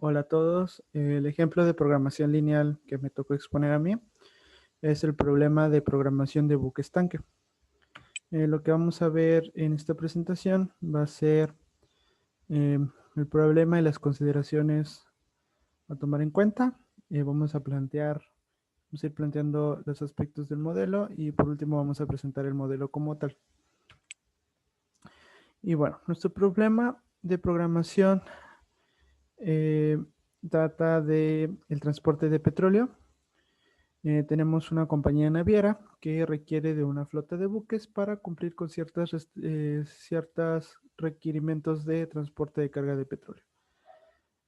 Hola a todos. El ejemplo de programación lineal que me tocó exponer a mí es el problema de programación de buque estanque. Lo que vamos a ver en esta presentación va a ser eh, el problema y las consideraciones a tomar en cuenta. Vamos a ir planteando los aspectos del modelo y por último vamos a presentar el modelo como tal. Y bueno, nuestro problema de programación trata del transporte de petróleo. Tenemos una compañía naviera que requiere de una flota de buques para cumplir con ciertos requerimientos de transporte de carga de petróleo.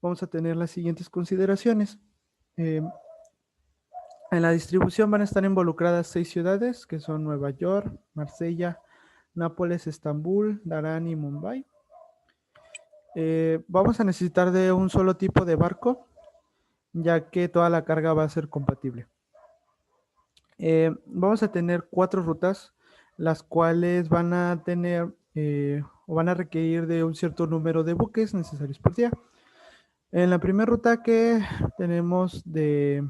Vamos a tener las siguientes consideraciones. Eh, en la distribución van a estar involucradas 6 ciudades, que son Nueva York, Marsella, Nápoles, Estambul, Darán y Mumbai. Vamos a necesitar de un solo tipo de barco, ya que toda la carga va a ser compatible. Vamos a tener 4 rutas, las cuales van a tener o van a requerir de un cierto número de buques necesarios por día. En la primera ruta que tenemos de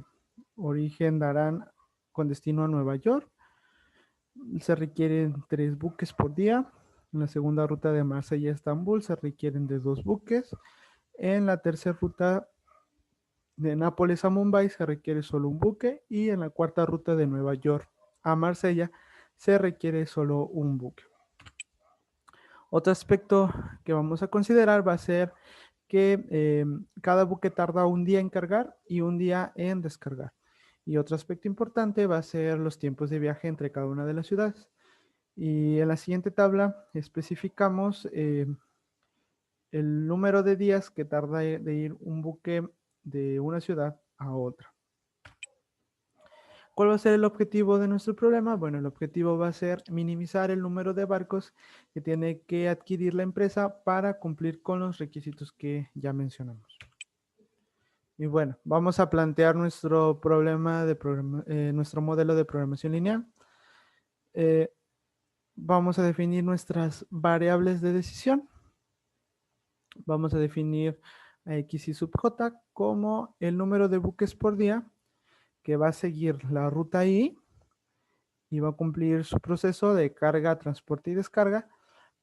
origen Darán con destino a Nueva York, se requieren 3 buques por día. En la segunda ruta de Marsella a Estambul se requieren de 2 buques. En la tercera ruta de Nápoles a Mumbai se requiere solo un buque y en la cuarta ruta de Nueva York a Marsella se requiere solo un buque. Otro aspecto que vamos a considerar va a ser que cada buque tarda un día en cargar y un día en descargar. Y otro aspecto importante va a ser los tiempos de viaje entre cada una de las ciudades. Y en la siguiente tabla especificamos el número de días que tarda de ir un buque de una ciudad a otra. ¿Cuál va a ser el objetivo de nuestro problema? Bueno, el objetivo va a ser minimizar el número de barcos que tiene que adquirir la empresa para cumplir con los requisitos que ya mencionamos. Y bueno, vamos a plantear nuestro problema de nuestro modelo de programación lineal. Vamos a definir nuestras variables de decisión. Vamos a definir a X y sub J como el número de buques por día que va a seguir la ruta I y va a cumplir su proceso de carga, transporte y descarga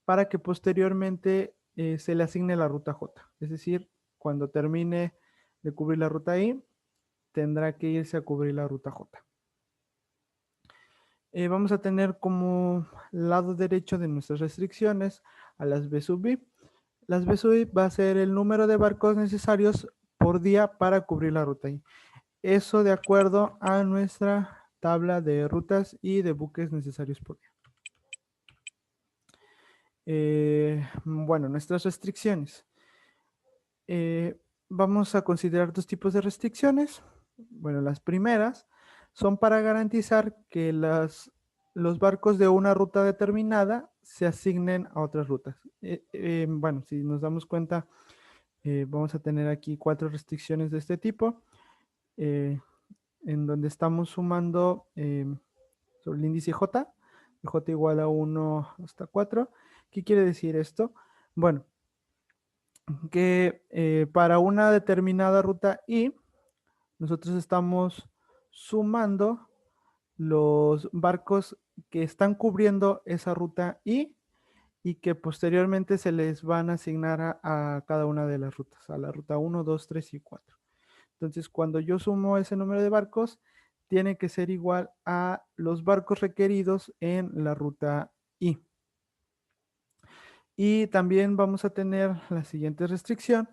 para que posteriormente se le asigne la ruta J. Es decir, cuando termine de cubrir la ruta I, tendrá que irse a cubrir la ruta J. Vamos a tener como lado derecho de nuestras restricciones a las B sub I. Las B sub I va a ser el número de barcos necesarios por día para cubrir la ruta I. Eso de acuerdo a nuestra tabla de rutas y de buques necesarios por día. Bueno, nuestras restricciones. Vamos a considerar 2 tipos de restricciones. Bueno, las primeras son para garantizar que los barcos de una ruta determinada se asignen a otras rutas. Bueno, si nos damos cuenta, vamos a tener aquí 4 restricciones de este tipo, en donde estamos sumando sobre el índice J, J igual a 1 hasta 4. ¿Qué quiere decir esto? Bueno, que para una determinada ruta I, nosotros estamos sumando los barcos que están cubriendo esa ruta I y que posteriormente se les van a asignar a cada una de las rutas, a la ruta 1, 2, 3 y 4. Entonces, cuando yo sumo ese número de barcos, tiene que ser igual a los barcos requeridos en la ruta I. Y también vamos a tener la siguiente restricción,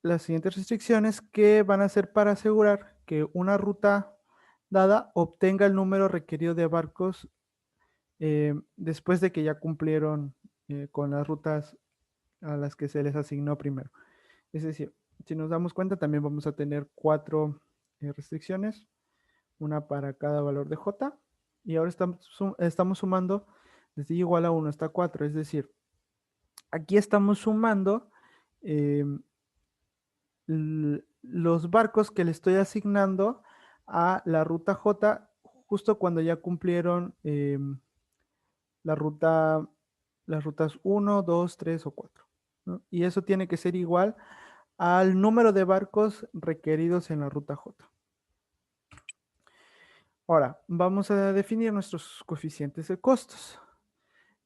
las siguientes restricciones que van a ser para asegurar que una ruta dada obtenga el número requerido de barcos después de que ya cumplieron con las rutas a las que se les asignó primero. Es decir, si nos damos cuenta, también vamos a tener 4 restricciones, una para cada valor de J, y ahora estamos sumando desde I igual a 1 hasta 4, es decir, aquí estamos sumando eh, los barcos que le estoy asignando a la ruta J justo cuando ya cumplieron la ruta, las rutas 1, 2, 3 o 4, ¿no? Y eso tiene que ser igual al número de barcos requeridos en la ruta J. Ahora, vamos a definir nuestros coeficientes de costos.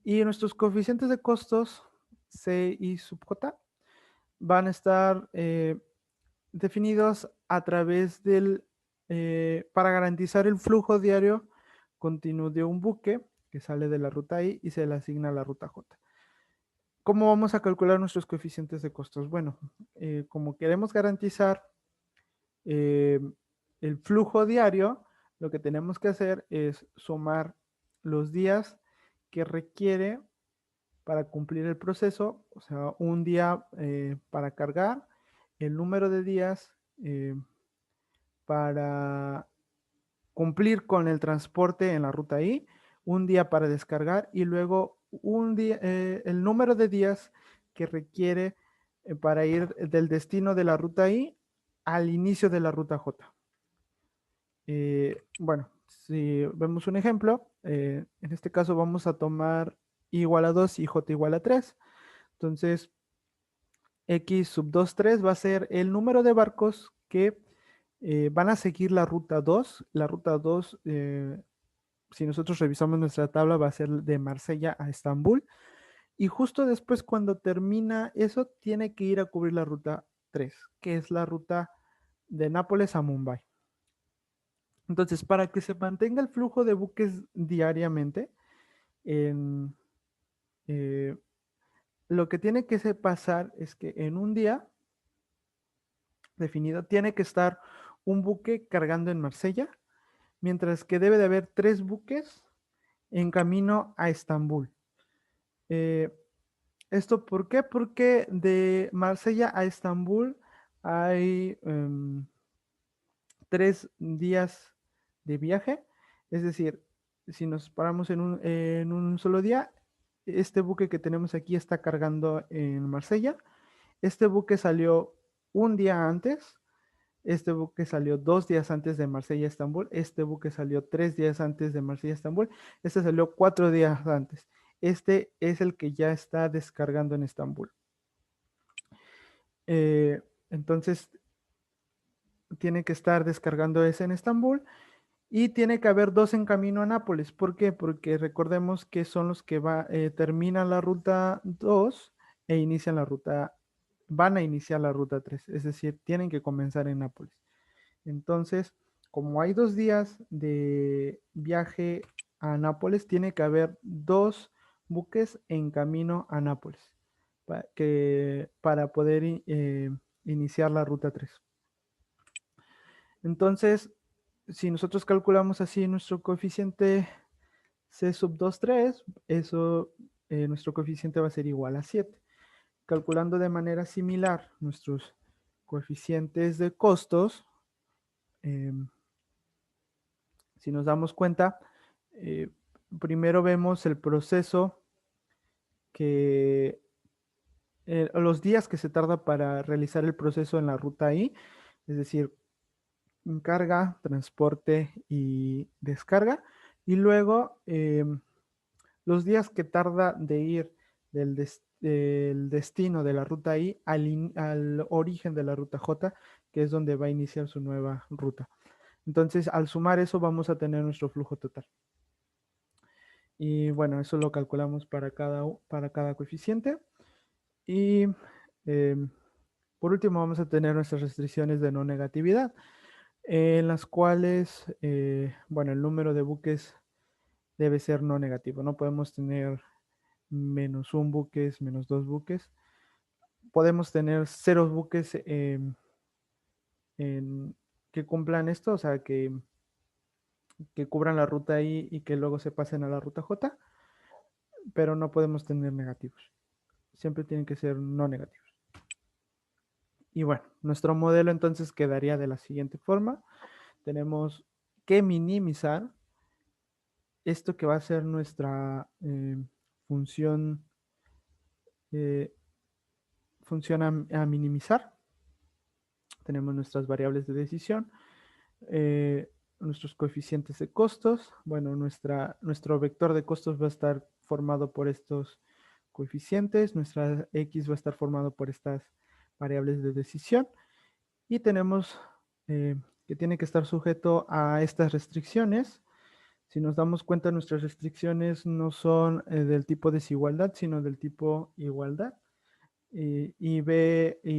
Y nuestros coeficientes de costos, C y sub J, van a estar definidos a través para garantizar el flujo diario continuo de un buque que sale de la ruta I y se le asigna a la ruta J. ¿Cómo vamos a calcular nuestros coeficientes de costos? Bueno, como queremos garantizar eh, el flujo diario, lo que tenemos que hacer es sumar los días que requiere para cumplir el proceso, o sea, un día para cargar, el número de días para cumplir con el transporte en la ruta I, un día para descargar y luego un día, el número de días que requiere para ir del destino de la ruta I al inicio de la ruta J. Bueno, si vemos un ejemplo, en este caso vamos a tomar I igual a 2 y J igual a 3. Entonces, X sub 2, 3 va a ser el número de barcos que van a seguir la ruta 2. La ruta 2, si nosotros revisamos nuestra tabla, va a ser de Marsella a Estambul. Y justo después, cuando termina eso, tiene que ir a cubrir la ruta 3, que es la ruta de Nápoles a Mumbai. Entonces, para que se mantenga el flujo de buques diariamente, en, lo que tiene que pasar es que en un día definido tiene que estar un buque cargando en Marsella, mientras que debe de haber 3 buques en camino a Estambul. ¿Esto por qué? Porque de Marsella a Estambul hay 3 días de viaje, es decir, si nos paramos en un solo día, este buque que tenemos aquí está cargando en Marsella, este buque salió un día antes, este buque salió 2 días antes de Marsella a Estambul, este buque salió 3 días antes de Marsella a Estambul, este salió 4 días antes, este es el que ya está descargando en Estambul. Entonces, tiene que estar descargando ese en Estambul. Y tiene que haber 2 en camino a Nápoles. ¿Por qué? Porque recordemos que son los que terminan la ruta 2 e inician van a iniciar la ruta 3. Es decir, tienen que comenzar en Nápoles. Entonces, como hay 2 días de viaje a Nápoles, tiene que haber 2 buques en camino a Nápoles para poder iniciar la ruta 3. Entonces, si nosotros calculamos así nuestro coeficiente C sub 2, 3, eso, nuestro coeficiente va a ser igual a 7. Calculando de manera similar nuestros coeficientes de costos, si nos damos cuenta, primero vemos el proceso los días que se tarda para realizar el proceso en la ruta I, es decir, carga, transporte y descarga. Y luego los días que tarda de ir del destino de la ruta I al origen de la ruta J, que es donde va a iniciar su nueva ruta. Entonces, al sumar eso, vamos a tener nuestro flujo total. Y bueno, eso lo calculamos para cada coeficiente. Y por último, vamos a tener nuestras restricciones de no negatividad, en las cuales, bueno, el número de buques debe ser no negativo. No podemos tener -1 buques, -2 buques. Podemos tener 0 buques que cumplan esto, o sea, que cubran la ruta I y que luego se pasen a la ruta J, pero no podemos tener negativos. Siempre tienen que ser no negativos. Y bueno, nuestro modelo entonces quedaría de la siguiente forma. Tenemos que minimizar esto que va a ser nuestra función a minimizar. Tenemos nuestras variables de decisión, nuestros coeficientes de costos. Bueno, nuestro vector de costos va a estar formado por estos coeficientes, nuestra X va a estar formado por estas variables de decisión y tenemos que tiene que estar sujeto a estas restricciones. Si nos damos cuenta, nuestras restricciones no son del tipo desigualdad, sino del tipo igualdad. Y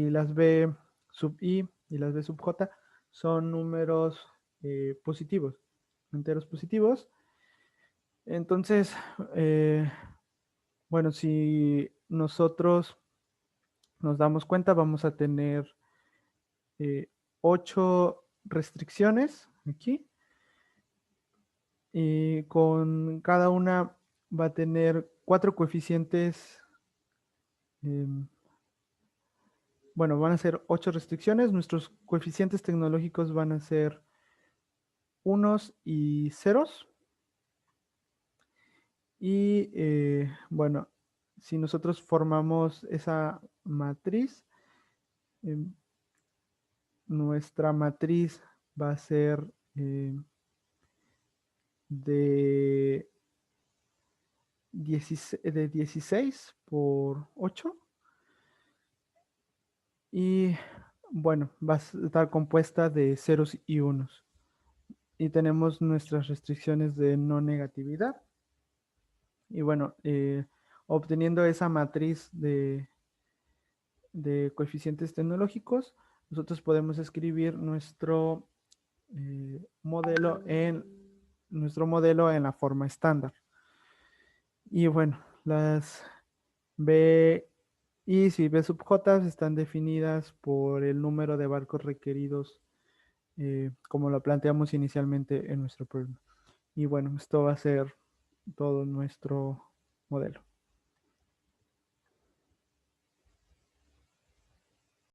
las B sub I y las B sub J son números positivos, enteros positivos. Entonces, bueno, si nosotros nos damos cuenta, vamos a tener 8 restricciones aquí y con cada una va a tener 4 coeficientes. Bueno, van a ser 8 restricciones. Nuestros coeficientes tecnológicos van a ser unos y ceros. Y bueno, si nosotros formamos esa matriz, em, nuestra matriz va a ser de 16 por 8. Y bueno, va a estar compuesta de ceros y unos. Y tenemos nuestras restricciones de no negatividad. Y bueno, obteniendo esa matriz de coeficientes tecnológicos, nosotros podemos escribir nuestro modelo en la forma estándar. Y bueno, las B y si B sub J están definidas por el número de barcos requeridos, como lo planteamos inicialmente en nuestro problema. Y bueno, esto va a ser todo nuestro modelo.